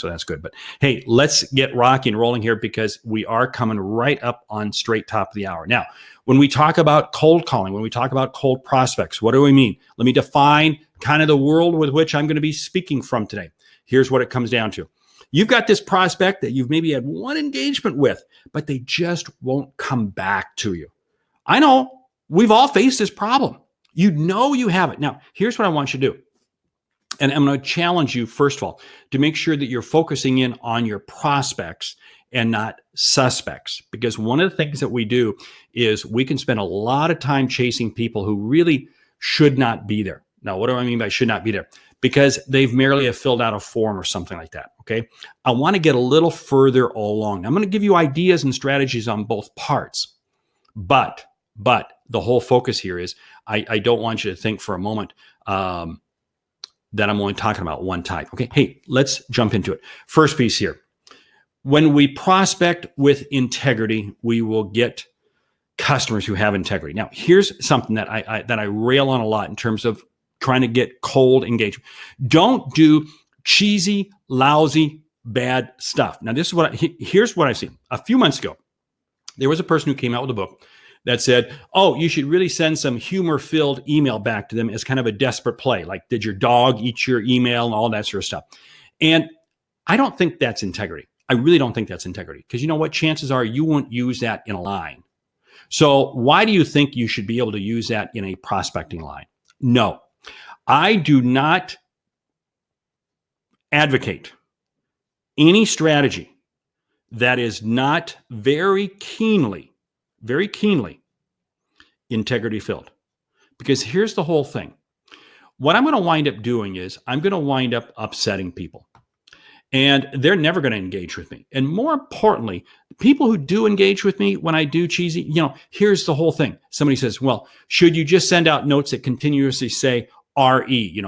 So that's good. But hey, let's get rocking and rolling here because we are coming right up on straight top of the hour. Now, when we talk about cold calling, when we talk about cold prospects, what do we mean? Let me define kind of the world with which I'm going to be speaking from today. Here's what it comes down to. You've got this prospect that you've maybe had one engagement with, but they just won't come back to you. I know we've all faced this problem. You know you have it. Now, here's what I want you to do. And I'm going to challenge you, first of all, to make sure that you're focusing in on your prospects and not suspects. Because one of the things that we do is we can spend a lot of time chasing people who really should not be there. Now, what do I mean by should not be there? Because they've merely have filled out a form or something like that, okay? I want to get a little further along. I'm going to give you ideas and strategies on both parts. But the whole focus here is I don't want you to think for a moment that I'm only talking about one type. Okay, hey, let's jump into it. First piece here. When we prospect with integrity, we will get customers who have integrity. Now, here's something that I rail on a lot in terms of trying to get cold engagement. Don't do cheesy, lousy, bad stuff. Now, this is here's what I've seen. A few months ago, there was a person who came out with a book that said, oh, you should really send some humor-filled email back to them as kind of a desperate play. Like, did your dog eat your email and all that sort of stuff? And I don't think that's integrity. I really don't think that's integrity. Because you know what? Chances are you won't use that in a line. So why do you think you should be able to use that in a prospecting line? No, I do not advocate any strategy that is not very keenly integrity filled. Because here's the whole thing. What I'm going to wind up doing is I'm going to wind up upsetting people. And they're never going to engage with me. And more importantly, people who do engage with me when I do cheesy, here's the whole thing. Somebody says, well, should you just send out notes that continuously say RE,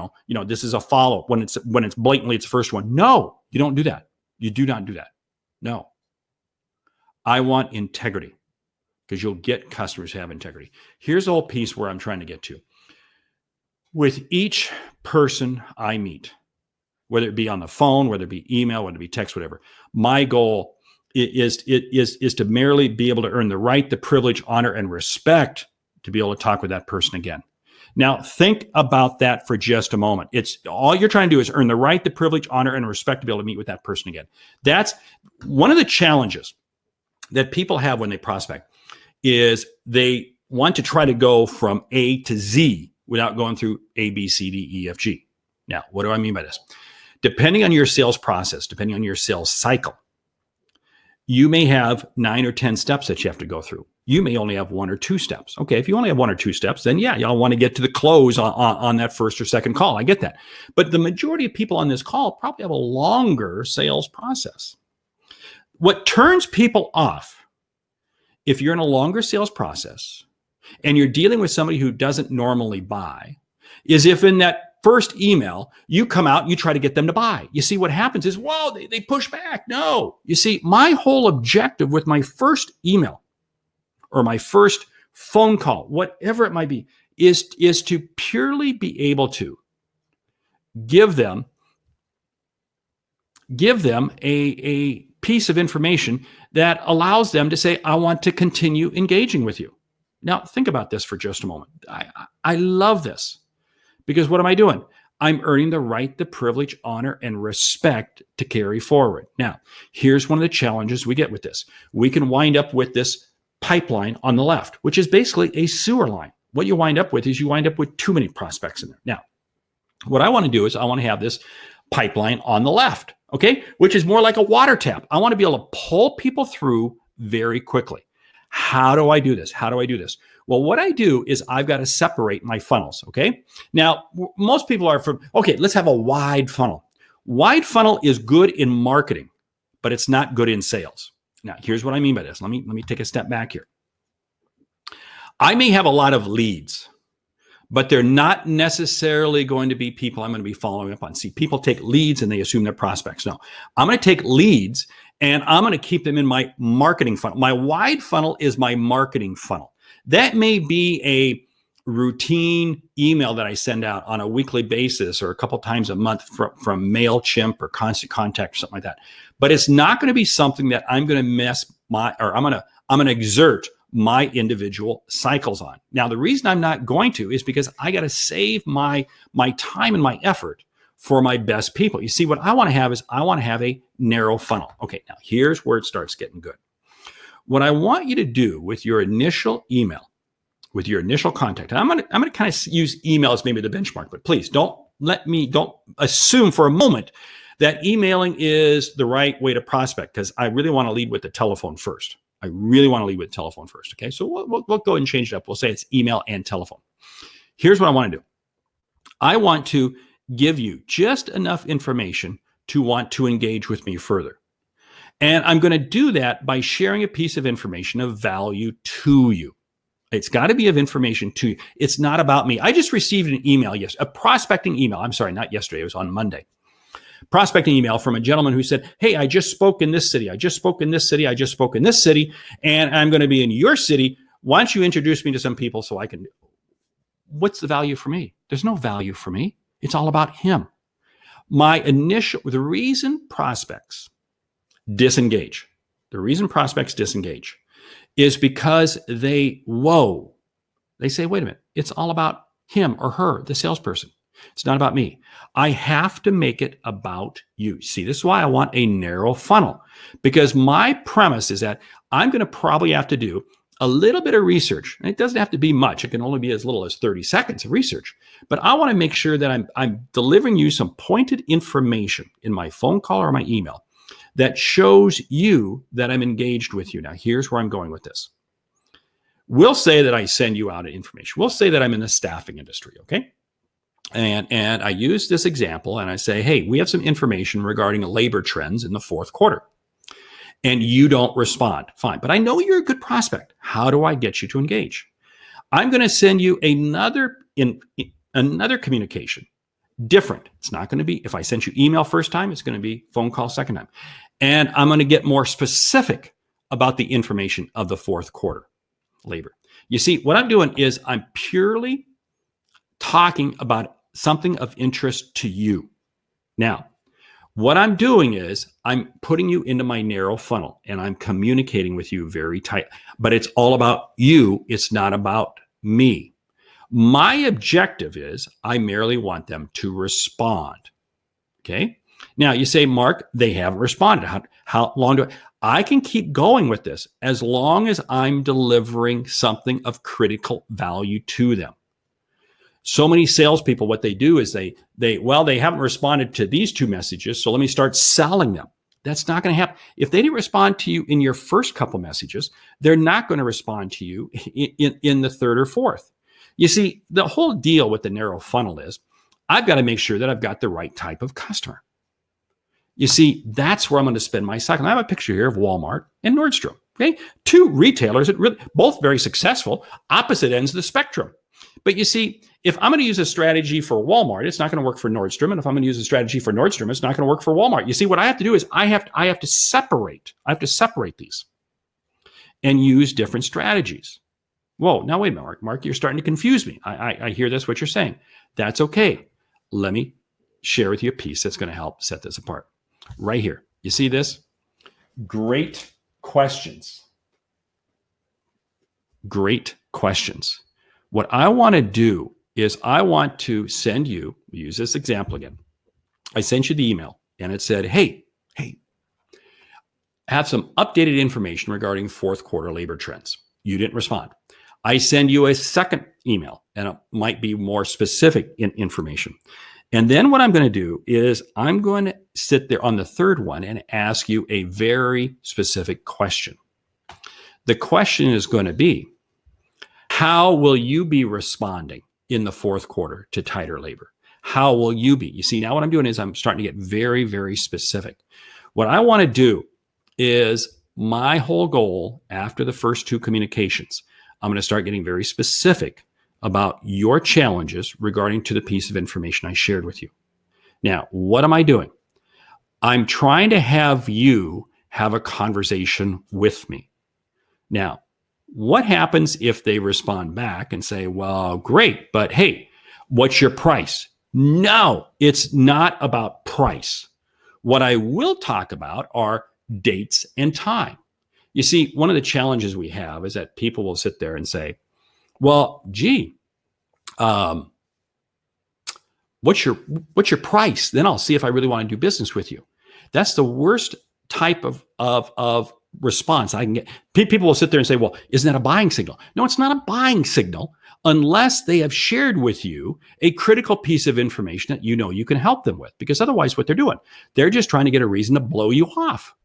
this is a follow when it's blatantly it's the first one. No, you don't do that. You do not do that. No. I want integrity because you'll get customers who have integrity. Here's the whole piece where I'm trying to get to. With each person I meet, whether it be on the phone, whether it be email, whether it be text, whatever, my goal is to merely be able to earn the right, the privilege, honor, and respect to be able to talk with that person again. Now, think about that for just a moment. It's all you're trying to do is earn the right, the privilege, honor, and respect to be able to meet with that person again. That's one of the challenges that people have when they prospect is they want to try to go from A to Z without going through A, B, C, D, E, F, G. Now, what do I mean by this? Depending on your sales process, depending on your sales cycle, you may have 9 or 10 steps that you have to go through. You may only have 1 or 2 steps. Okay, if you only have 1 or 2 steps, then yeah, y'all want to get to the close on that first or second call. I get that. But the majority of people on this call probably have a longer sales process. What turns people off, if you're in a longer sales process and you're dealing with somebody who doesn't normally buy, is if in that first email, you come out and you try to get them to buy. You see, what happens is, whoa, they push back. No. You see, my whole objective with my first email or my first phone call, whatever it might be, is to purely be able to give them a piece of information that allows them to say, I want to continue engaging with you. Now, think about this for just a moment. I love this. Because what am I doing? I'm earning the right, the privilege, honor, and respect to carry forward. Now, here's one of the challenges we get with this. We can wind up with this pipeline on the left, which is basically a sewer line. What you wind up with is you wind up with too many prospects in there. Now, what I want to do is I want to have this pipeline on the left, okay, which is more like a water tap. I want to be able to pull people through very quickly. How do I do this? Well, what I do is I've got to separate my funnels, okay? Now, most people are let's have a wide funnel. Wide funnel is good in marketing, but it's not good in sales. Now, here's what I mean by this. Let me take a step back here. I may have a lot of leads, but they're not necessarily going to be people I'm going to be following up on. See, people take leads and they assume they're prospects. No, I'm going to take leads and I'm going to keep them in my marketing funnel. My wide funnel is my marketing funnel. That may be routine email that I send out on a weekly basis or a couple times a month from MailChimp or Constant Contact or something like that. But it's not going to be something that I'm going to I'm going to exert my individual cycles on. Now, the reason I'm not going to is because I got to save my time and my effort for my best people. You see, what I want to have is I want to have a narrow funnel. Okay, now here's where it starts getting good. What I want you to do with your initial email, with your initial contact, and I'm going to kind of use email as maybe the benchmark, but please don't assume for a moment that emailing is the right way to prospect, because I really want to lead with the telephone first. Okay, so we'll go ahead and change it up. We'll say it's email and telephone. Here's what I want to do. I want to give you just enough information to want to engage with me further. And I'm going to do that by sharing a piece of information of value to you. It's got to be of information to you. It's not about me. I just received an email a prospecting email. I'm sorry, not yesterday. It was on Monday. Prospecting email from a gentleman who said, hey, I just spoke in this city. I just spoke in this city. And I'm going to be in your city. Why don't you introduce me to some people so I can... What's the value for me? There's no value for me. It's all about him. The reason prospects disengage is because they say, wait a minute, it's all about him or her, the salesperson. It's not about me. I have to make it about you. See, this is why I want a narrow funnel, because my premise is that I'm going to probably have to do a little bit of research. And it doesn't have to be much. It can only be as little as 30 seconds of research. But I want to make sure that I'm delivering you some pointed information in my phone call or my email that shows you that I'm engaged with you. Now, here's where I'm going with this. We'll say that I send you out information. We'll say that I'm in the staffing industry, okay? And I use this example and I say, hey, we have some information regarding labor trends in the fourth quarter. And you don't respond. Fine. But I know you're a good prospect. How do I get you to engage? I'm going to send you another communication. Different. It's not going to be, if I sent you email first time, it's going to be phone call second time. And I'm going to get more specific about the information of the fourth quarter labor. You see, what I'm doing is I'm purely talking about something of interest to you. Now, what I'm doing is I'm putting you into my narrow funnel and I'm communicating with you very tight, but it's all about you. It's not about me. My objective is I merely want them to respond. Okay. Now you say, Mark, they haven't responded. How long I can keep going with this as long as I'm delivering something of critical value to them. So many salespeople, what they do is they haven't responded to these two messages, so let me start selling them. That's not going to happen. If they didn't respond to you in your first couple messages, they're not going to respond to you in the third or fourth. You see, the whole deal with the narrow funnel is I've got to make sure that I've got the right type of customer. You see, that's where I'm going to spend my cycle. I have a picture here of Walmart and Nordstrom. Okay, two retailers that really both very successful, opposite ends of the spectrum. But you see, if I'm going to use a strategy for Walmart, it's not going to work for Nordstrom. And if I'm going to use a strategy for Nordstrom, it's not going to work for Walmart. You see, what I have to do is I have to separate these and use different strategies. Whoa, now wait a minute, Mark, you're starting to confuse me. I hear that's what you're saying. That's okay. Let me share with you a piece that's going to help set this apart. Right here. You see this? Great questions. Great questions. What I want to do is I want to send you, use this example again. I sent you the email and it said, hey, have some updated information regarding fourth quarter labor trends. You didn't respond. I send you a second email and it might be more specific in information. And then what I'm going to do is I'm going to sit there on the third one and ask you a very specific question. The question is going to be, how will you be responding in the fourth quarter to tighter labor? How will you be? You see, now what I'm doing is I'm starting to get very, very specific. What I want to do is my whole goal after the first two communications, I'm going to start getting very specific about your challenges regarding to the piece of information I shared with you. Now, what am I doing? I'm trying to have you have a conversation with me. Now, What happens if they respond back and say, well, great, but hey, what's your price? No, it's not about price. What I will talk about are dates and time. You see, one of the challenges we have is that people will sit there and say, well, gee, um, what's your price? Then I'll see if I really want to do business with you. That's the worst type of response I can get. People will sit there and say, well, isn't that a buying signal? No, it's not a buying signal unless they have shared with you a critical piece of information that you know you can help them with. Because otherwise what they're doing, they're just trying to get a reason to blow you off.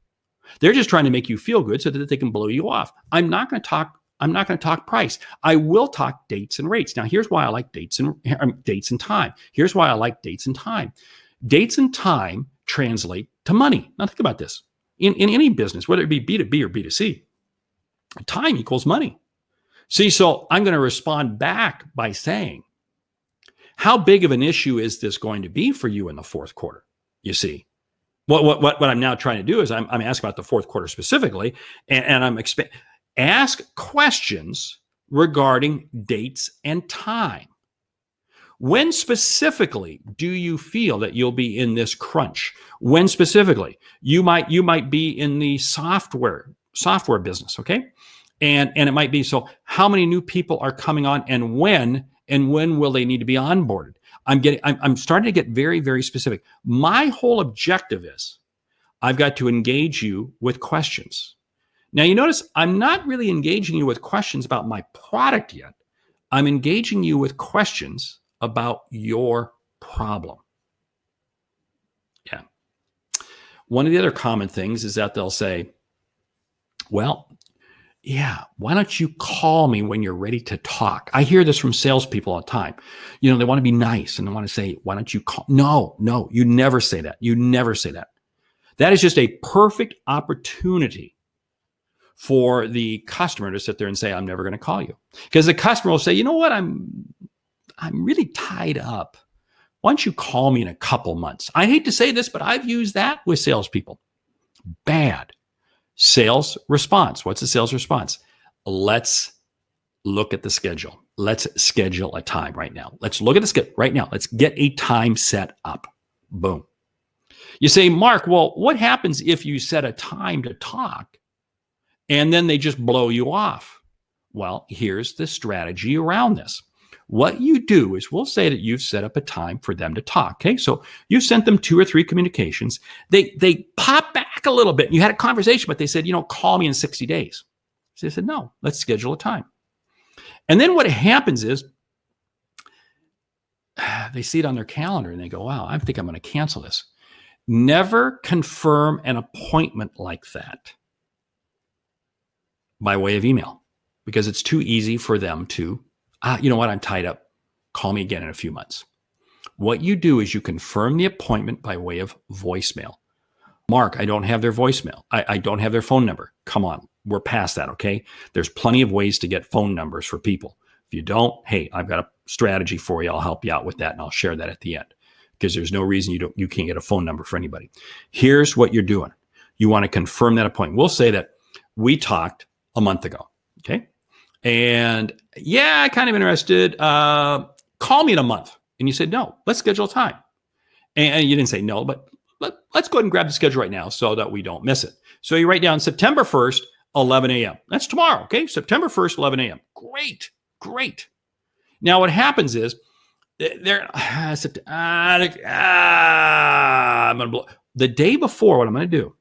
They're just trying to make you feel good so that they can blow you off. I'm not going to talk price. I will talk dates and rates. Now, here's why I like dates and time. Here's why I like dates and time. Dates and time translate to money. Now, think about this. In any business, whether it be B2B or B2C, time equals money. See, so I'm going to respond back by saying, how big of an issue is this going to be for you in the fourth quarter? You see, what I'm now trying to do is I'm asking about the fourth quarter specifically, and I'm ask questions regarding dates and time. When specifically do you feel that you'll be in this crunch? When specifically you might be in the software business, okay? And it might be, so how many new people are coming on, and when will they need to be onboarded? I'm starting to get very, very specific. My whole objective is I've got to engage you with questions. Now, you notice I'm not really engaging you with questions about my product yet. I'm engaging you with questions about your problem. Yeah. One of the other common things is that they'll say, well, yeah, why don't you call me when you're ready to talk? I hear this from salespeople all the time. You know, they want to be nice and they want to say, why don't you call? No, you never say that. You never say that. That is just a perfect opportunity for the customer to sit there and say, I'm never going to call you. Because the customer will say, you know what, I'm really tied up. Why don't you call me in a couple months? I hate to say this, but I've used that with salespeople. Bad. Sales response. What's the sales response? Let's look at the schedule. Let's schedule a time right now. Let's look at the schedule right now. Let's get a time set up. Boom. You say, Mark, well, what happens if you set a time to talk and then they just blow you off? Well, here's the strategy around this. What you do is we'll say that you've set up a time for them to talk. Okay. So you sent them 2 or 3 communications. They pop back a little bit. And you had a conversation, but they said, call me in 60 days. So they said, no, let's schedule a time. And then what happens is they see it on their calendar and they go, wow, I think I'm going to cancel this. Never confirm an appointment like that by way of email, because it's too easy for them to, you know what, I'm tied up. Call me again in a few months. What you do is you confirm the appointment by way of voicemail. Mark, I don't have their voicemail. I don't have their phone number. Come on, we're past that, okay? There's plenty of ways to get phone numbers for people. If you don't, hey, I've got a strategy for you. I'll help you out with that, and I'll share that at the end, because there's no reason you can't get a phone number for anybody. Here's what you're doing. You want to confirm that appointment. We'll say that we talked a month ago, okay? And yeah, kind of interested. Call me in a month. And you said, no, let's schedule a time. And you didn't say no, but let's go ahead and grab the schedule right now so that we don't miss it. So you write down September 1st, 11 a.m. That's tomorrow, okay? September 1st, 11 a.m. Great. Now what happens is, I'm gonna blow. The day before, what I'm going to do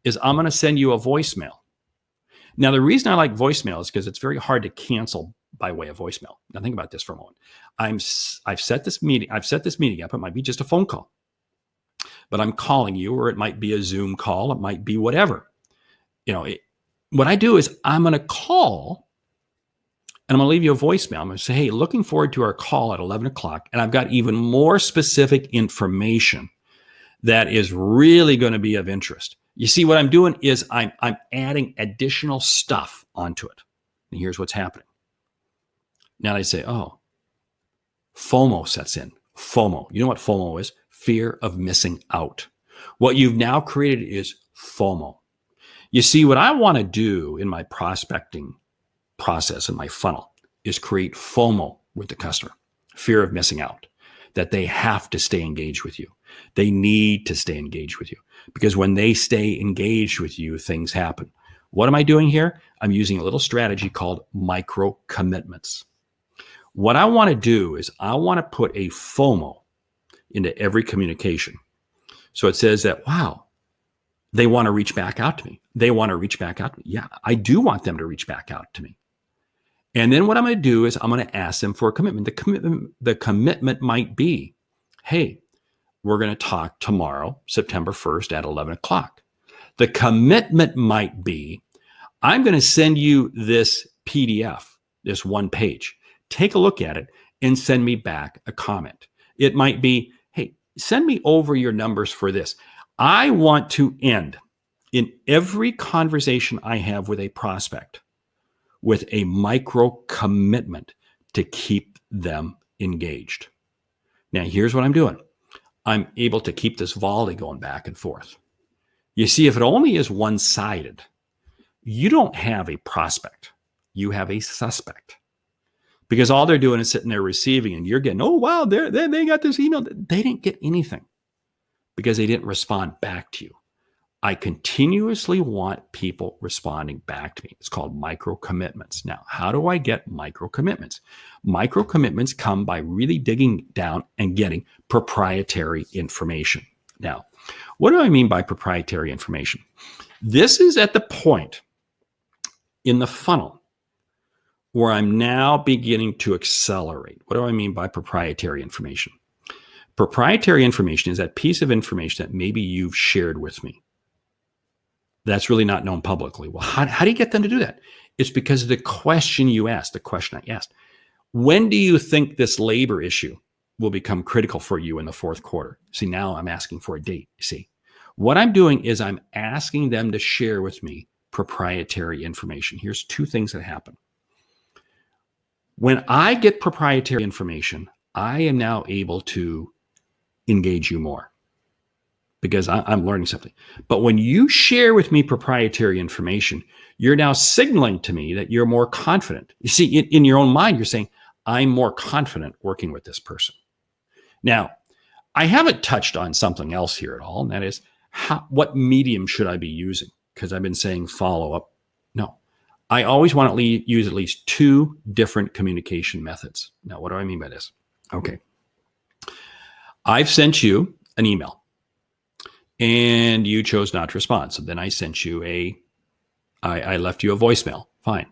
is I'm going to send you a voicemail. Now, the reason I like voicemail is because it's very hard to cancel by way of voicemail. Now, think about this for a moment. I've set this meeting up. It might be just a phone call, but I'm calling you, or it might be a Zoom call. It might be whatever. What I do is I'm going to call, and I'm going to leave you a voicemail. I'm going to say, hey, looking forward to our call at 11 o'clock. And I've got even more specific information that is really going to be of interest. You see, what I'm doing is I'm adding additional stuff onto it. And here's what's happening. Now they say, oh, FOMO sets in. FOMO. You know what FOMO is? Fear of missing out. What you've now created is FOMO. You see, what I want to do in my prospecting process in my funnel is create FOMO with the customer, fear of missing out, that they have to stay engaged with you. They need to stay engaged with you because when they stay engaged with you, things happen. What am I doing here? I'm using a little strategy called micro commitments. What I want to do is I want to put a FOMO into every communication. So it says that, wow, they want to reach back out to me. They want to reach back out to me. Yeah, I do want them to reach back out to me. And then what I'm going to do is I'm going to ask them for a commitment. The commitment might be, hey, we're going to talk tomorrow, September 1st at 11 o'clock. The commitment might be, I'm going to send you this PDF, this one page. Take a look at it and send me back a comment. It might be, hey, send me over your numbers for this. I want to end in every conversation I have with a prospect with a micro commitment to keep them engaged. Now, here's what I'm doing. I'm able to keep this volley going back and forth. You see, if it only is one-sided, you don't have a prospect. You have a suspect. Because all they're doing is sitting there receiving, and you're getting, oh, wow, they got this email. They didn't get anything because they didn't respond back to you. I continuously want people responding back to me. It's called micro commitments. Now, how do I get micro commitments? Micro commitments come by really digging down and getting proprietary information. Now, what do I mean by proprietary information? This is at the point in the funnel where I'm now beginning to accelerate. What do I mean by proprietary information? Proprietary information is that piece of information that maybe you've shared with me that's really not known publicly. Well, how do you get them to do that? It's because of the question you asked, the question I asked. When do you think this labor issue will become critical for you in the fourth quarter? See, now I'm asking for a date. See, what I'm doing is I'm asking them to share with me proprietary information. Here's two things that happen. When I get proprietary information, I am now able to engage you more because I'm learning something. But when you share with me proprietary information, you're now signaling to me that you're more confident. You see, in your own mind, you're saying, I'm more confident working with this person. Now, I haven't touched on something else here at all, and that is what medium should I be using? Because I've been saying follow up. No, I always want to use at least two different communication methods. Now, what do I mean by this? Okay. I've sent you an email and you chose not to respond. So then I sent you I left you a voicemail. Fine.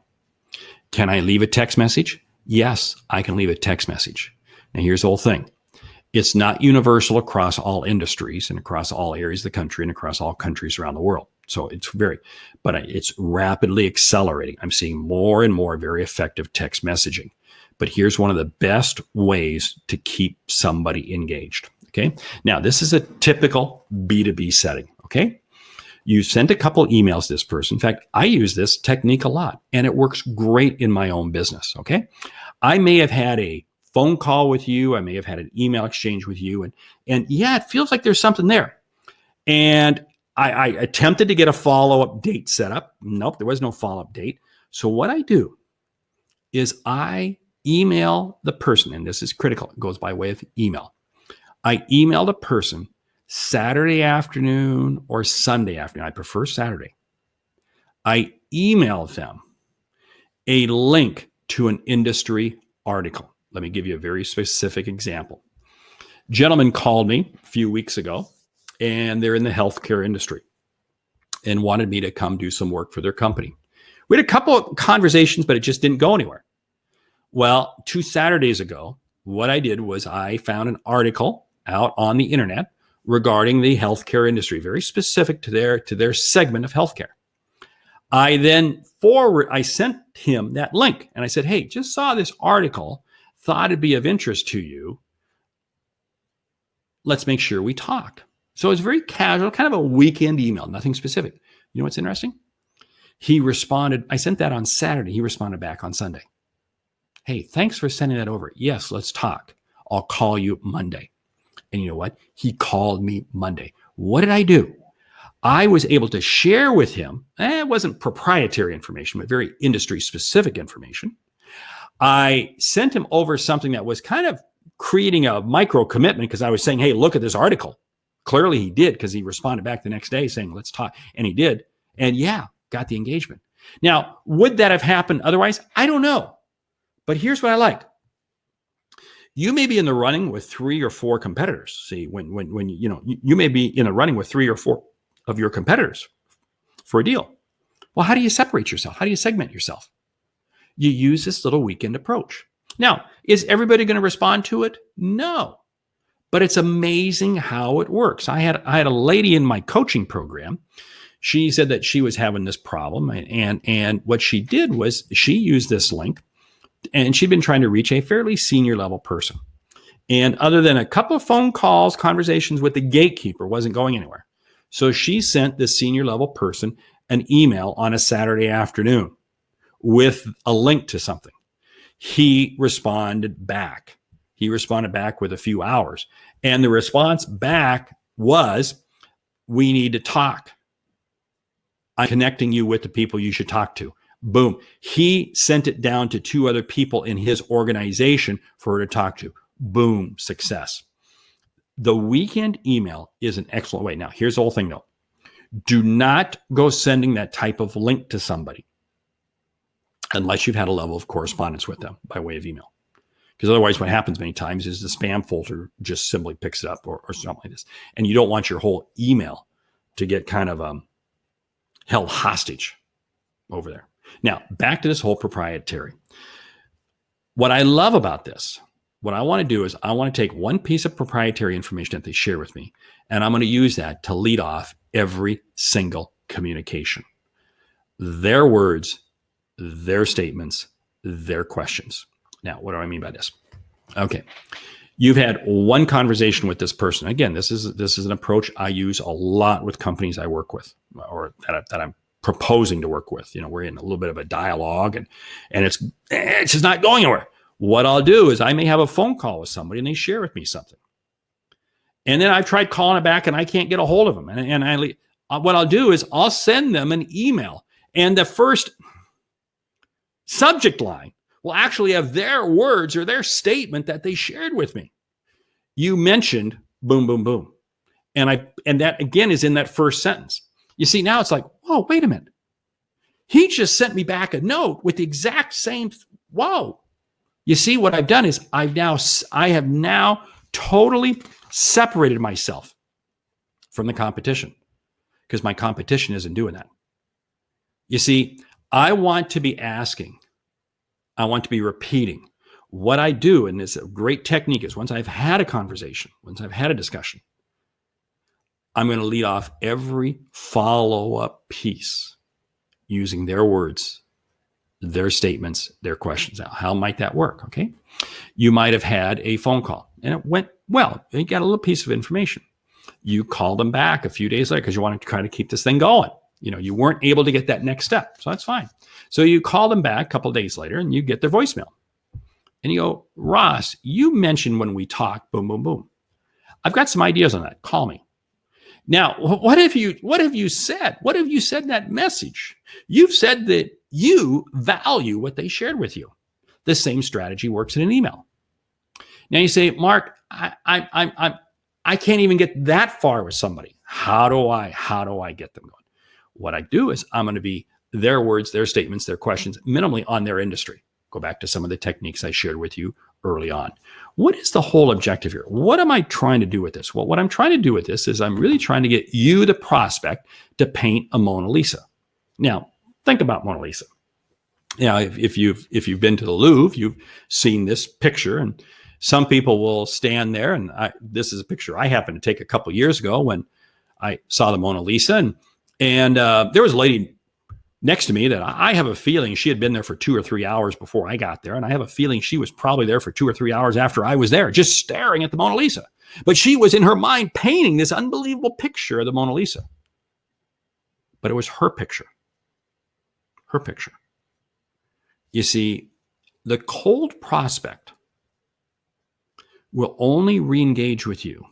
Can I leave a text message? Yes, I can leave a text message. Now here's the whole thing. It's not universal across all industries and across all areas of the country and across all countries around the world. So but it's rapidly accelerating. I'm seeing more and more very effective text messaging. But here's one of the best ways to keep somebody engaged. Okay. Now, this is a typical B2B setting. Okay. You sent a couple emails to this person. In fact, I use this technique a lot and it works great in my own business. Okay. I may have had a phone call with you. I may have had an email exchange with you. And yeah, it feels like there's something there. And I attempted to get a follow-up date set up. Nope, there was no follow-up date. So what I do is I email the person, and this is critical. It goes by way of email. I email the person Saturday afternoon or Sunday afternoon. I prefer Saturday. I email them a link to an industry article. Let me give you a very specific example. Gentleman called me a few weeks ago, and they're in the healthcare industry and wanted me to come do some work for their company. We had a couple of conversations, but it just didn't go anywhere. Well, 2 Saturdays ago, what I did was I found an article out on the internet regarding the healthcare industry, very specific to their segment of healthcare. I sent him that link and I said, hey, just saw this article, thought it'd be of interest to you. Let's make sure we talk. So it's very casual, kind of a weekend email, nothing specific. You know what's interesting? He responded, I sent that on Saturday. He responded back on Sunday. Hey, thanks for sending that over. Yes, let's talk. I'll call you Monday. And you know what? He called me Monday. What did I do? I was able to share with him, it wasn't proprietary information, but very industry specific information. I sent him over something that was kind of creating a micro commitment because I was saying, hey, look at this article. Clearly he did because he responded back the next day saying, let's talk. And he did. And yeah, got the engagement. Now, would that have happened otherwise? I don't know. But here's what I like. You may be in the running with 3 or 4 competitors. See, when you may be in a running with 3 or 4 of your competitors for a deal. Well, how do you separate yourself? How do you segment yourself? You use this little weekend approach. Now, is everybody going to respond to it? No. But it's amazing how it works. I had a lady in my coaching program. She said that she was having this problem. And what she did was she used this link, and she'd been trying to reach a fairly senior level person. And other than a couple of phone calls, conversations with the gatekeeper, wasn't going anywhere. So she sent this senior level person an email on a Saturday afternoon with a link to something. He responded back. He responded back with a few hours. And the response back was, we need to talk. I'm connecting you with the people you should talk to. Boom. He sent it down to 2 other people in his organization for her to talk to. Boom. Success. The weekend email is an excellent way. Now, here's the whole thing though. Do not go sending that type of link to somebody unless you've had a level of correspondence with them by way of email. Because otherwise what happens many times is the spam folder just simply picks it up or something like this. And you don't want your whole email to get kind of held hostage over there. Now, back to this whole proprietary. What I love about this, what I want to do is I want to take one piece of proprietary information that they share with me, and I'm going to use that to lead off every single communication. Their words, their statements, their questions. Now, what do I mean by this? Okay. You've had one conversation with this person. Again, this is an approach I use a lot with companies I work with or that I'm proposing to work with. We're in a little bit of a dialogue and it's just not going anywhere. What I'll do is I may have a phone call with somebody and they share with me something. And then I've tried calling it back and I can't get a hold of them. What I'll do is I'll send them an email, and the first subject line will actually have their words or their statement that they shared with me. You mentioned boom, boom, boom. And that again is in that first sentence. You see, now it's like, whoa, wait a minute. He just sent me back a note with the exact same, whoa. You see, what I've done is I have now totally separated myself from the competition because my competition isn't doing that. You see, I want to be asking, I want to be repeating. What I do, and this great technique, is once I've had a conversation, once I've had a discussion, I'm going to lead off every follow-up piece using their words, their statements, their questions. Now, how might that work? Okay. You might have had a phone call and it went well. You got a little piece of information. You called them back a few days later because you wanted to try to keep this thing going. You weren't able to get that next step. So that's fine. So you call them back a couple of days later and you get their voicemail. And you go, Ross, you mentioned when we talked, boom, boom, boom. I've got some ideas on that. Call me. Now, what have you said? What have you said in that message? You've said that you value what they shared with you. The same strategy works in an email. Now you say, Mark, I can't even get that far with somebody. How do I get them going? What I do is I'm going to be their words, their statements, their questions, minimally on their industry. Go back to some of the techniques I shared with you early on. What is the whole objective here? What am I trying to do with this? Well, what I'm trying to do with this is I'm really trying to get you, the prospect, to paint a Mona Lisa. Now, think about Mona Lisa. Now, if you've been to the Louvre, you've seen this picture, and some people will stand there. And this is a picture I happened to take a couple years ago when I saw the Mona Lisa, and there was a lady next to me that I have a feeling she had been there for 2 or 3 hours before I got there. And I have a feeling she was probably there for 2 or 3 hours after I was there, just staring at the Mona Lisa. But she was in her mind painting this unbelievable picture of the Mona Lisa. But it was her picture. Her picture. You see, the cold prospect will only re-engage with you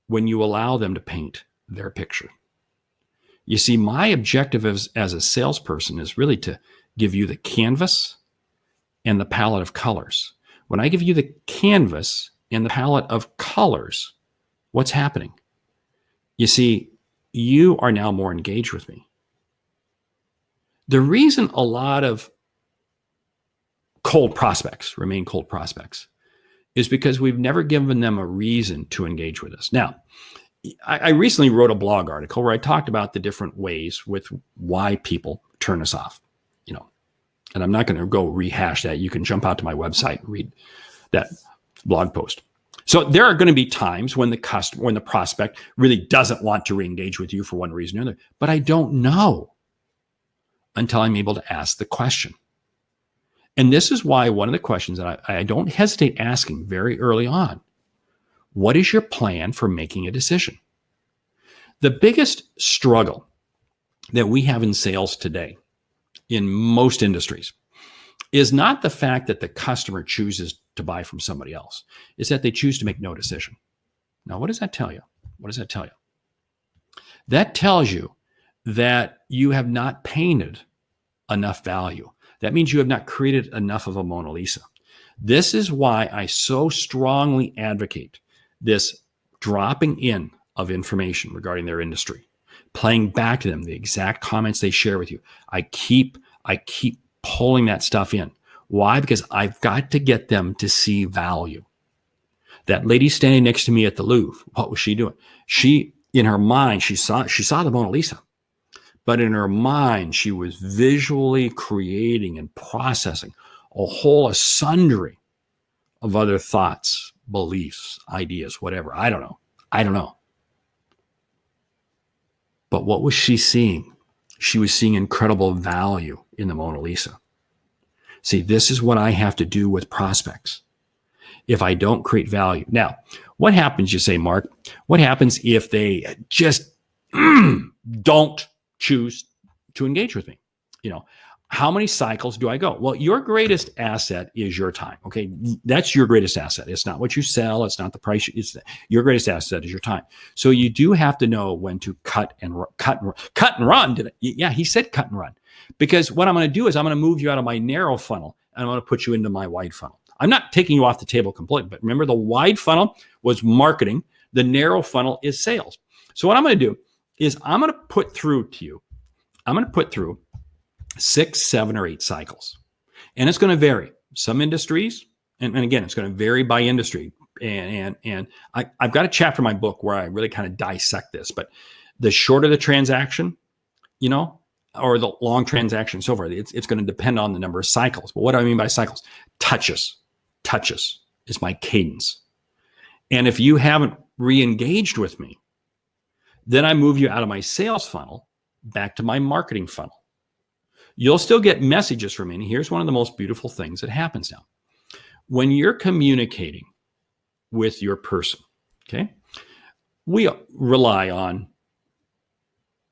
when you allow them to paint their picture. You see, my objective as a salesperson is really to give you the canvas and the palette of colors. When I give you the canvas and the palette of colors, what's happening? You see, you are now more engaged with me. The reason a lot of cold prospects remain cold prospects is because we've never given them a reason to engage with us. Now, I recently wrote a blog article where I talked about the different ways with why people turn us off, and I'm not going to go rehash that. You can jump out to my website and read that blog post. So there are going to be times when the prospect really doesn't want to re-engage with you for one reason or another, but I don't know until I'm able to ask the question. And this is why one of the questions that I don't hesitate asking very early on, what is your plan for making a decision? The biggest struggle that we have in sales today in most industries is not the fact that the customer chooses to buy from somebody else. It's that they choose to make no decision. Now, what does that tell you? What does that tell you? That tells you that you have not painted enough value. That means you have not created enough of a Mona Lisa. This is why I so strongly advocate this dropping in of information regarding their industry, playing back to them the exact comments they share with you. I keep pulling that stuff in. Why? Because I've got to get them to see value. That lady standing next to me at the Louvre, what was she doing? She, in her mind, she saw the Mona Lisa, but in her mind, she was visually creating and processing a whole sundry of other thoughts, beliefs, ideas, whatever. I don't know. But what was she seeing? She was seeing incredible value in the Mona Lisa. See, this is what I have to do with prospects if I don't create value. Now, what happens, you say, Mark? What happens if they just don't choose to engage with me? How many cycles do I go? Well, your greatest asset is your time. Okay. That's your greatest asset. It's not what you sell. It's not the price. It's your greatest asset is your time. So you do have to know when to cut and run. Yeah, he said cut and run, because what I'm going to do is I'm going to move you out of my narrow funnel and I'm going to put you into my wide funnel. I'm not taking you off the table completely, but remember, the wide funnel was marketing. The narrow funnel is sales. So what I'm going to do is I'm going to put through 6, 7, or 8 cycles. And it's going to vary. Some industries, and again, it's going to vary by industry. And I've got a chapter in my book where I really kind of dissect this. But the shorter the transaction, or the long transaction, so forth, it's going to depend on the number of cycles. But what do I mean by cycles? Touches is my cadence. And if you haven't re-engaged with me, then I move you out of my sales funnel back to my marketing funnel. You'll still get messages from me. And here's one of the most beautiful things that happens now. When you're communicating with your person, okay, we rely on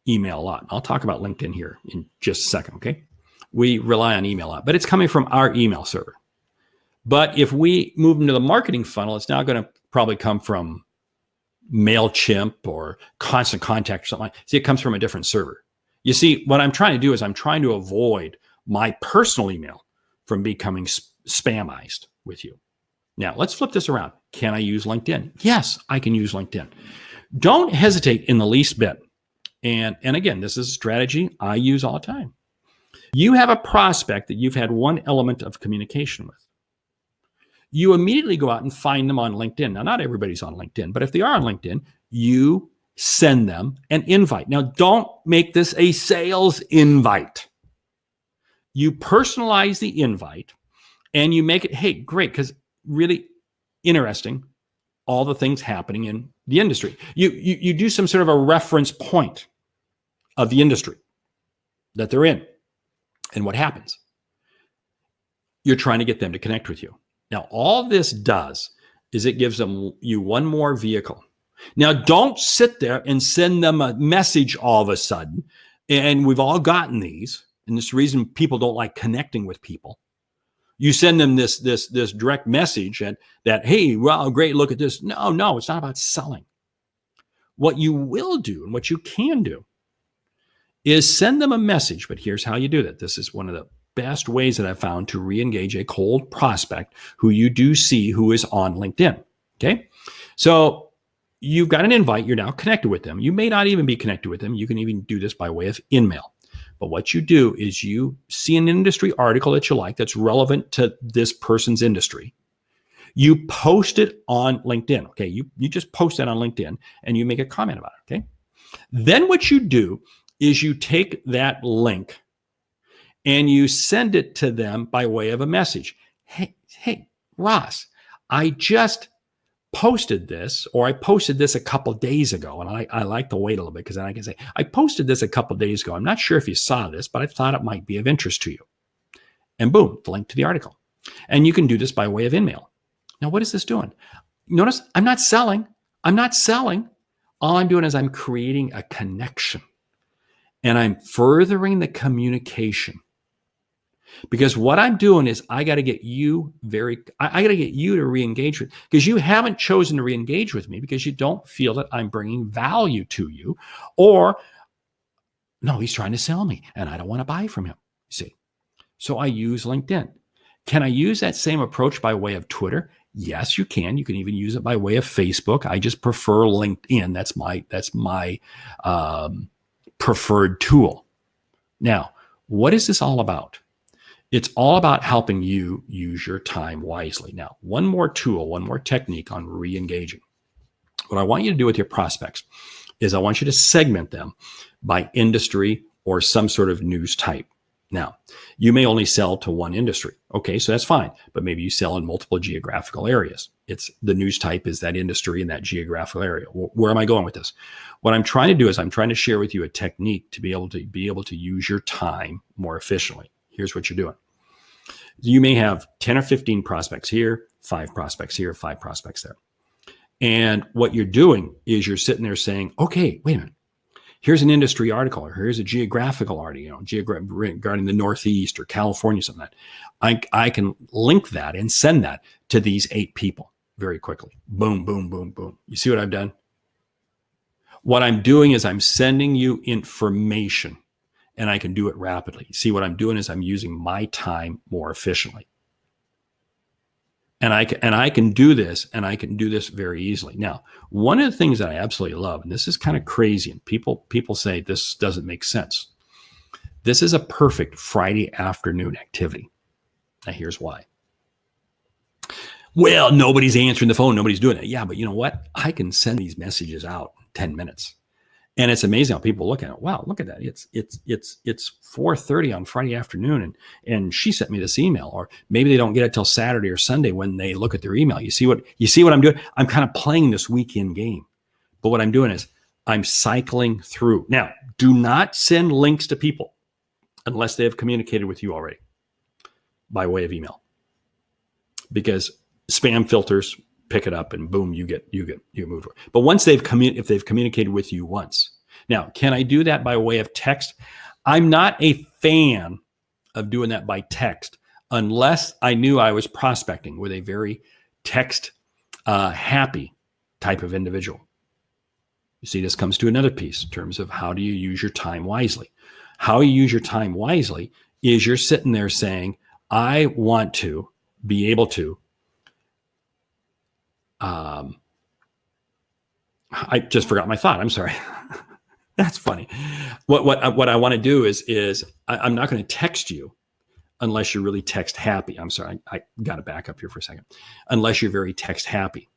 email a lot. I'll talk about LinkedIn here in just a second, okay? We rely on email a lot, but it's coming from our email server. But if we move into the marketing funnel, it's now going to probably come from MailChimp or Constant Contact or something like that. See, it comes from a different server. You see, what I'm trying to do is I'm trying to avoid my personal email from becoming spamized with you. Now, let's flip this around. Can I use LinkedIn? Yes, I can use LinkedIn. Don't hesitate in the least bit. And again, this is a strategy I use all the time. You have a prospect that you've had one element of communication with. You immediately go out and find them on LinkedIn. Now, not everybody's on LinkedIn, but if they are on LinkedIn, you send them an invite. Now, don't make this a sales invite. You personalize the invite and you make it, hey, great, because really interesting, all the things happening in the industry. You do some sort of a reference point of the industry that they're in and what happens. You're trying to get them to connect with you. Now, all this does is it gives you one more vehicle. Now, don't sit there and send them a message all of a sudden. And we've all gotten these. And this reason people don't like connecting with people. You send them this direct message that, hey, well, great, look at this. No, it's not about selling. What you will do and what you can do is send them a message. But here's how you do that. This is one of the best ways that I've found to re-engage a cold prospect who you do see who is on LinkedIn. Okay. So you've got an invite. You're now connected with them. You may not even be connected with them. You can even do this by way of InMail. But what you do is you see an industry article that you like that's relevant to this person's industry. You post it on LinkedIn. Okay. You just post it on LinkedIn and you make a comment about it. Okay. Then what you do is you take that link and you send it to them by way of a message. Hey, Ross, I just posted this, or I posted this a couple days ago. And I like to wait a little bit because then I can say, I posted this a couple days ago. I'm not sure if you saw this, but I thought it might be of interest to you. And boom, the link to the article. And you can do this by way of InMail. Now, what is this doing? Notice I'm not selling. All I'm doing is I'm creating a connection and I'm furthering the communication. Because what I'm doing is I got to get you to re-engage with, because you haven't chosen to re-engage with me because you don't feel that I'm bringing value to you, or no, he's trying to sell me and I don't want to buy from him. See, so I use LinkedIn. Can I use that same approach by way of Twitter? Yes, you can. You can even use it by way of Facebook. I just prefer LinkedIn. That's my preferred tool. Now, what is this all about? It's all about helping you use your time wisely. Now, one more tool, one more technique on re-engaging. What I want you to do with your prospects is I want you to segment them by industry or some sort of news type. Now, you may only sell to one industry. Okay, so that's fine. But maybe you sell in multiple geographical areas. It's the news type is that industry in that geographical area. Where am I going with this? What I'm trying to do is I'm trying to share with you a technique to be able to use your time more efficiently. Here's what you're doing. You may have 10 or 15 prospects here, 5 prospects here, 5 prospects there. And what you're doing is you're sitting there saying, okay, wait a minute. Here's an industry article, or here's a geographical article, regarding the Northeast or California, something like that. I can link that and send that to these 8 people very quickly. Boom, boom, boom, boom. You see what I've done? What I'm doing is I'm sending you information, and I can do it rapidly. See, what I'm doing is I'm using my time more efficiently. And I can do this, and I can do this very easily. Now, one of the things that I absolutely love, and this is kind of crazy, and people say this doesn't make sense. This is a perfect Friday afternoon activity. Now, here's why. Well, nobody's answering the phone. Nobody's doing it. Yeah, but you know what? I can send these messages out in 10 minutes. And it's amazing how people look at it. Wow, look at that. It's 4:30 on Friday afternoon, and she sent me this email. Or maybe they don't get it till Saturday or Sunday when they look at their email. You see what I'm doing? I'm kind of playing this weekend game. But what I'm doing is I'm cycling through. Now, do not send links to people unless they have communicated with you already by way of email, because spam filters pick it up and boom, you get moved. But once if they've communicated with you once. Now, can I do that by way of text? I'm not a fan of doing that by text unless I knew I was prospecting with a very text happy type of individual. You see, this comes to another piece in terms of how do you use your time wisely. How you use your time wisely is you're sitting there saying, I want to be able to I just forgot my thought. I'm sorry. That's funny. What I want to do is I'm not going to text you unless you're really text happy. I'm sorry. I got to back up here for a second. Unless you're very text happy,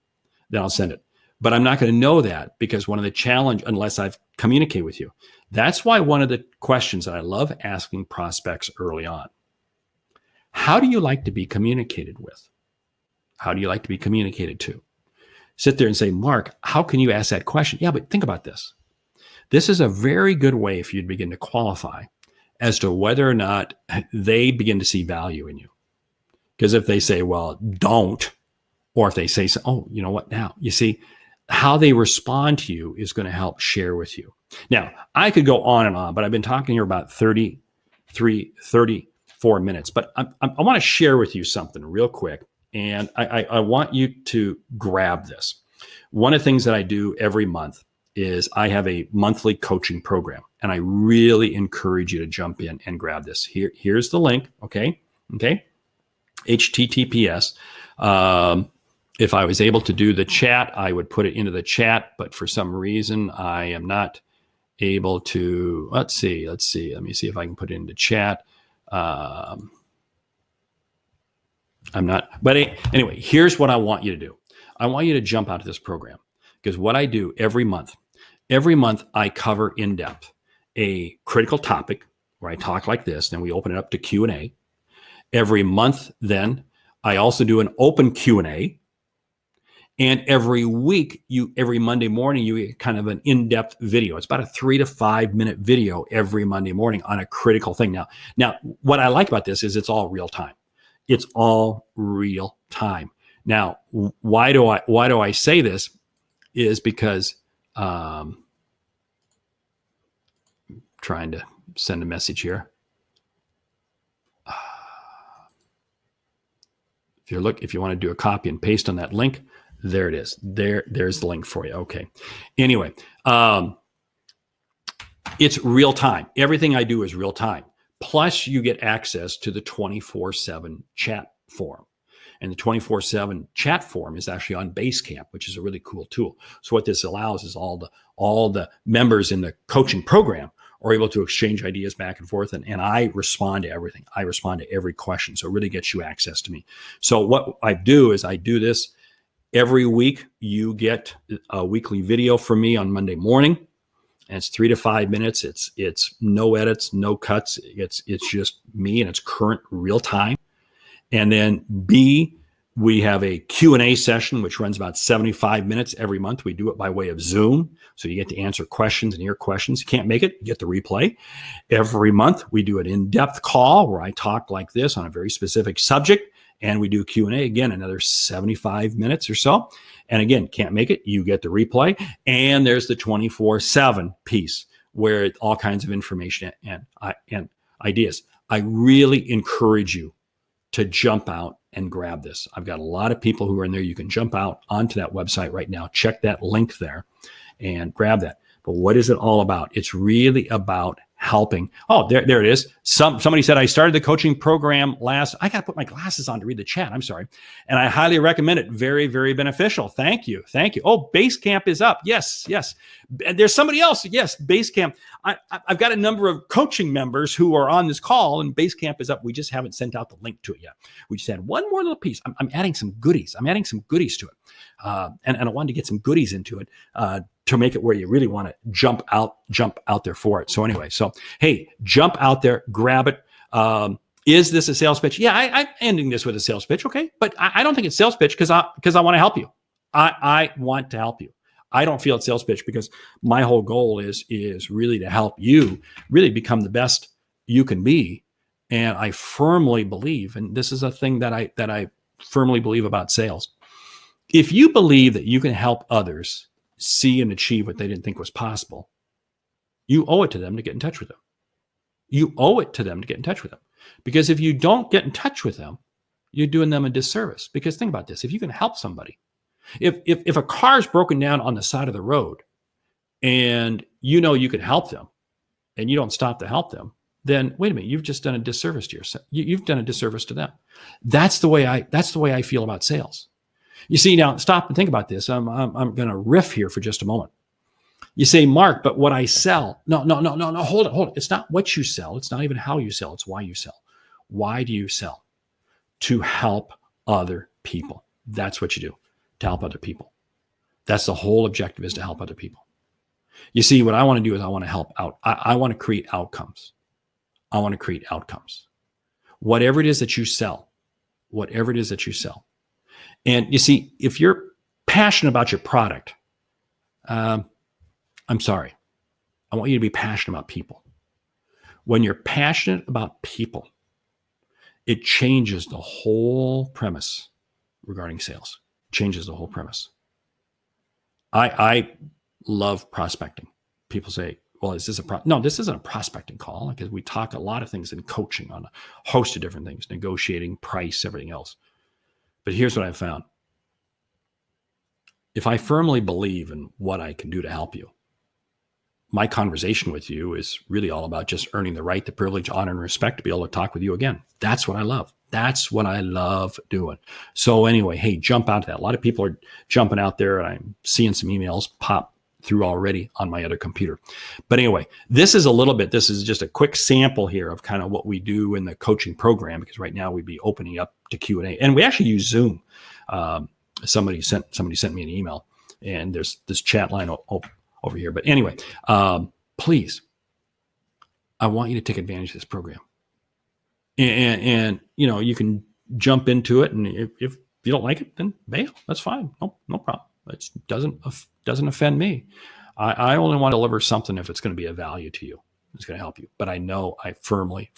then I'll send it. But I'm not going to know that because one of the challenge, unless I've communicated with you. That's why one of the questions that I love asking prospects early on, how do you like to be communicated with? How do you like to be communicated to? Sit there and say, Mark, how can you ask that question? Yeah, but think about this. This is a very good way for you to begin to qualify as to whether or not they begin to see value in you. Because if they say, well, don't, or if they say, oh, you know what now? You see, how they respond to you is going to help share with you. Now, I could go on and on, but I've been talking here about 34 minutes. But I want to share with you something real quick. And I want you to grab this. One of the things that I do every month is I have a monthly coaching program, and I really encourage you to jump in and grab this. Here's the link. Okay. HTTPS. If I was able to do the chat, I would put it into the chat, but for some reason I am not able to. Let's see. Let me see if I can put it into chat. I'm not. But anyway, here's what I want you to do. I want you to jump out of this program, because what I do every month I cover in depth a critical topic where I talk like this. Then we open it up to Q&A. Every month, then I also do an open Q&A. And every week, every Monday morning, you get kind of an in-depth video. It's about a 3 to 5 minute video every Monday morning on a critical thing. Now, what I like about this is it's all real time. It's all real time. Now, why do I say this? Is because trying to send a message here. If you want to do a copy and paste on that link, there it is. There's the link for you. Okay. Anyway, it's real time. Everything I do is real time. Plus, you get access to the 24/7 chat forum. And the 24/7 chat forum is actually on Basecamp, which is a really cool tool. So what this allows is all the members in the coaching program are able to exchange ideas back and forth. And I respond to everything. I respond to every question. So it really gets you access to me. So what I do is I do this every week. You get a weekly video from me on Monday morning. And it's 3 to 5 minutes. It's no edits, no cuts. It's just me, and it's current real time. And then B, we have a Q&A session, which runs about 75 minutes every month. We do it by way of Zoom. So you get to answer questions and hear questions. You can't make it, you get the replay. Every month, we do an in-depth call where I talk like this on a very specific subject. And we do Q&A, again, another 75 minutes or so. And again, can't make it, you get the replay. And there's the 24/7 piece where all kinds of information and ideas. I really encourage you to jump out and grab this. I've got a lot of people who are in there. You can jump out onto that website right now. Check that link there and grab that. But what is it all about? It's really about helping. Oh, there it is. Somebody said, I started the coaching program I got to put my glasses on to read the chat. I'm sorry. And I highly recommend it. Very, very beneficial. Thank you. Oh, Basecamp is up. Yes. And there's somebody else. Yes, Basecamp. I've got a number of coaching members who are on this call, and Basecamp is up. We just haven't sent out the link to it yet. We just had one more little piece. I'm adding some goodies. I'm adding some goodies to it. And I wanted to get some goodies into it to make it where you really want to jump out there for it. So anyway, hey, jump out there, grab it. Is this a sales pitch? Yeah, I'm ending this with a sales pitch. Okay. But I don't think it's sales pitch because I want to help you. I want to help you. I don't feel it's sales pitch because my whole goal is really to help you really become the best you can be. And I firmly believe, and this is a thing that I firmly believe about sales. If you believe that you can help others see and achieve what they didn't think was possible, you owe it to them to get in touch with them. You owe it to them to get in touch with them. Because if you don't get in touch with them, you're doing them a disservice. Because think about this. If you can help somebody, if a car is broken down on the side of the road and you can help them and you don't stop to help them, then wait a minute, you've just done a disservice to yourself. You've done a disservice to them. That's the way I feel about sales. You see, now stop and think about this. I'm going to riff here for just a moment. You say, Mark, but what I sell. No, hold it. It's not what you sell. It's not even how you sell. It's why you sell. Why do you sell? To help other people. That's what you do, to help other people. That's the whole objective, is to help other people. You see, what I want to do is I want to help out. I want to create outcomes. Whatever it is that you sell. And you see, if you're passionate about your product, I'm sorry. I want you to be passionate about people. When you're passionate about people, it changes the whole premise regarding sales. Changes the whole premise. I love prospecting. People say, well, is this no, this isn't a prospecting call, because we talk a lot of things in coaching on a host of different things, negotiating, price, everything else. But here's what I've found. If I firmly believe in what I can do to help you, my conversation with you is really all about just earning the right, the privilege, honor, and respect to be able to talk with you again. That's what I love. That's what I love doing. So anyway, hey, jump out to that. A lot of people are jumping out there, and I'm seeing some emails pop through already on my other computer. But anyway, this is just a quick sample here of kind of what we do in the coaching program, because right now we'd be opening up to Q&A. And we actually use Zoom. Somebody sent me an email, and there's this chat line over here. But anyway, please, I want you to take advantage of this program. And you can jump into it, and if you don't like it, then bail. That's fine. No problem. It doesn't offend me. I only want to deliver something if it's going to be of value to you. It's going to help you. But I know I firmly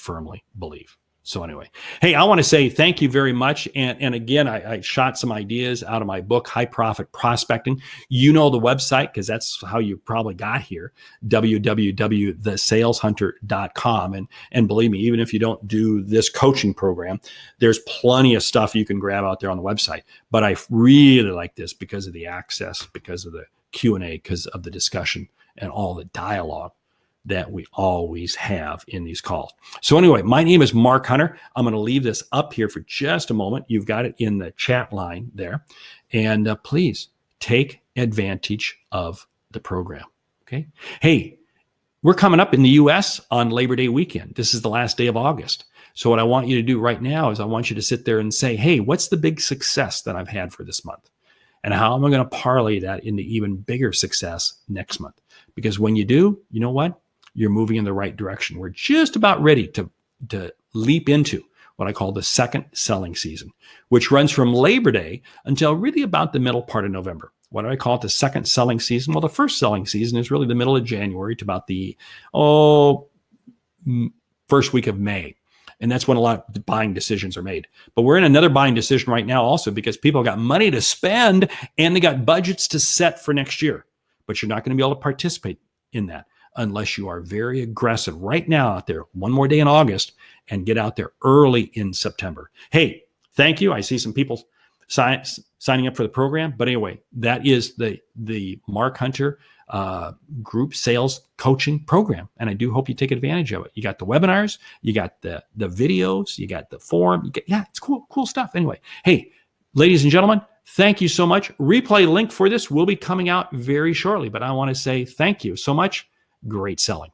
believe. So anyway, hey, I want to say thank you very much. And again, I shot some ideas out of my book, High Profit Prospecting. You know the website, because that's how you probably got here, www.thesaleshunter.com. And believe me, even if you don't do this coaching program, there's plenty of stuff you can grab out there on the website. But I really like this because of the access, because of the Q&A, because of the discussion and all the dialogue that we always have in these calls. So anyway, my name is Mark Hunter. I'm going to leave this up here for just a moment. You've got it in the chat line there. And please take advantage of the program. Okay. Hey, we're coming up in the US on Labor Day weekend. This is the last day of August. So what I want you to do right now is I want you to sit there and say, hey, what's the big success that I've had for this month? And how am I going to parlay that into even bigger success next month? Because when you do, you know what? You're moving in the right direction. We're just about ready to leap into what I call the second selling season, which runs from Labor Day until really about the middle part of November. What do I call it? The second selling season? Well, the first selling season is really the middle of January to about the first week of May. And that's when a lot of buying decisions are made. But we're in another buying decision right now also, because people got money to spend and they got budgets to set for next year. But you're not going to be able to participate in that unless you are very aggressive right now out there, one more day in August, and get out there early in September. Hey, thank you. I see some people signing up for the program. But anyway, that is the Mark Hunter group sales coaching program. And I do hope you take advantage of it. You got the webinars, you got the videos, you got the forum. It's cool stuff. Anyway, hey, ladies and gentlemen, thank you so much. Replay link for this will be coming out very shortly, but I want to say thank you so much. Great selling.